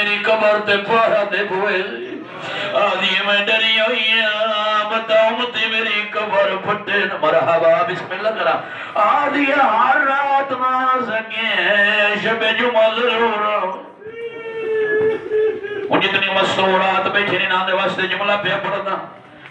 میری قبر تے پہرا دے بوئے آدھی میں ڈری ہوئی بتاؤں تے میری قبر پھٹے مرحبا بسم اللہ کرا آدھی ہر رات نہ سکیں شب جمعہ ضرور ان جتنی مسرورات بیٹھے نہیں ناندے واسطے جملہ پہ پڑھنا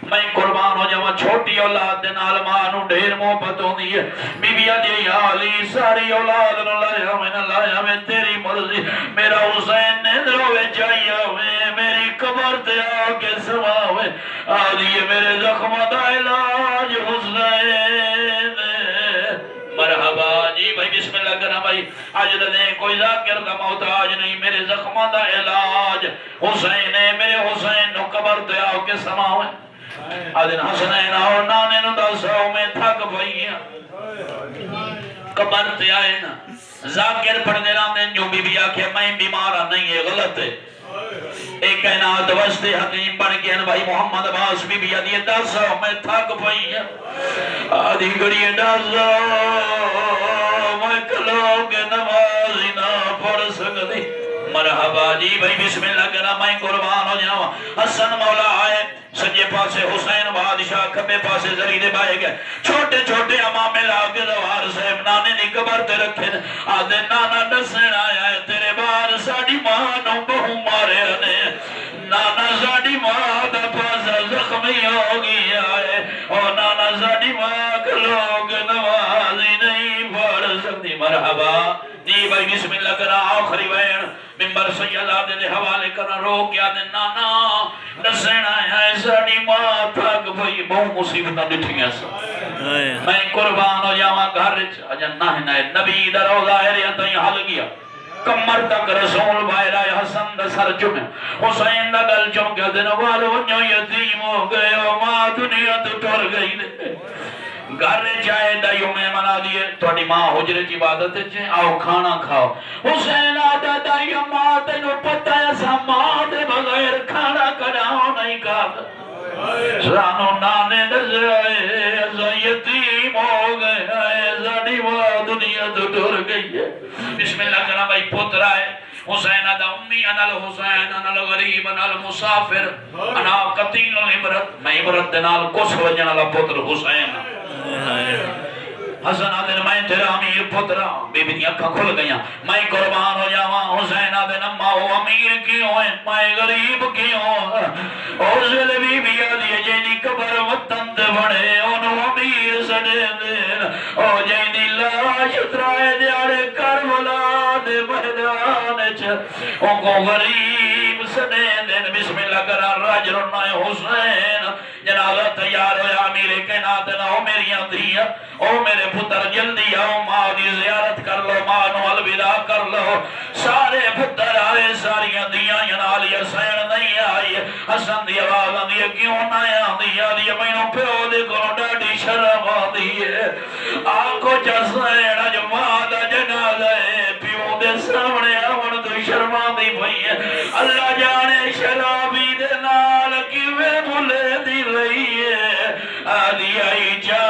میں قربان ہو جاؤں چھوٹی اولاد دے نال مانو ڈھیر محبت ہوندی ہے بی بی دی علی ساری اولاد نو لایا میں تیری مرضی میرا حسین نے دروے چاہیا ہوئے میری قبر تے آ کے سما ہوئے آدھی میرے زخم دا علاج حسین مرحبا جی بھائی بسم اللہ کرنا بھائی آج دیں کوئی ذاکر کا محتاج نہیں میرے زخم دا علاج حسین ہے میرے حسین نو قبر تے آ کے سما ہوئے آدھن حسنین اور نانے نو دساؤ میں تھک پئی قبر تے آئے نا ذاکر پڑھنے راندے جو بی بی آکھے میں بیمارہ نہیں ہے غلط ہے ایک کائنات وستے حکیم بن کے بھائی محمد عباس بی بی آدھی دساؤ میں تھک پئی آدھی گڑی دساؤ میں کلوگ نمازی نہ پڑھ سکتی مرحبا جی بھائی بسم اللہ کرا میں قربان ہو جاؤں حسن مولا آئے سجے پاسے حسین بادشاہ کھبے پاسے زریدے بائے گئے چھوٹے چھوٹے امام لاغ دوار صاحب نانے نے قبر تے رکھے آدھے نانا دسن آیا ہے تیرے بار ساڑی ماں نو بہو مارے نے نانا ساڑی ماں دا پاسا زخمی ہوگی آئے اور نانا ساڑی ماں کے لوگ نوازی نہیں پڑھ سکتی مرحبا جی بھائی بسم اللہ کرا آخری وین ممبر سید آدھے دے حوالے کرنا رو کیا دے نانا نسین آیا ہے ساڑی ماں تھاک بھئی بہت مصیبتہ ڈٹھیں ایسا میں قربان ہو جاواں گھر جنہ ہے نبی در روزہ ہے تو یہ حل گیا کمر تک رسول بھائی رائے حسن دا سر چمے حسین دا گل چم کے دن والو جو یتیم ہو گئے ماں دنیا تو ٹر گئی دے گھر جائے دائیوں میں منا دیئے توڑی ماں حجرے کی عبادت ہے آؤ کھانا کھاؤ حسین آدھا دائیوں ماں تینو پتہ ایسا ماں دے بغیر کھانا کھاؤ نہیں کھاتا سانو نانے نظر آئے ایسا یتیم ہو گئے ایسا دیوہ دنیا تو ڈر گئی ہے بسم اللہ کرنا بھائی پتر آئے حسین آدھا امی انا الحسین انا الغریب انا المسافر انا قتیل العبرت میں عبرت دنال کس وجن اللہ پتر حسین حسن آدھے میں تیرا امیر پترا بی بی اکھا کھل گیا میں قربان ہو جاواں حسین آدھے نمہ ہو امیر کیوں ہے میں غریب کیوں حسن بی بی آدھے جینی قبر وطن دے بڑھے انہوں امیر سڑے دین او جینی لاش اترائے دیارے کربلا دے میدان ان کو غریب سڑے دین بسم اللہ کرا راج رنائے حسین جنازہ تیار ہویا میرے کہنات نہ ہو میری اندھیا او میرے پتر جلدی آؤ ماں دی زیارت کر لو ماں نو الوداع کر لو سارے پتر آئے ساری اندھیاں ینالی حسین نہیں آئی حسن دی آواز اندھیا کیوں نہ آندھیا دی مینو پیو دے کرو ڈاڈی شرم آندھیے آنکھو چسین جو ماں دا جنازہ ہے پیو دے سامنے آون تو شرم آندھی بھئی ہے اللہ جانے شرابی دے نال کیوے بھولے دی رہی ہے آدھی آئی جا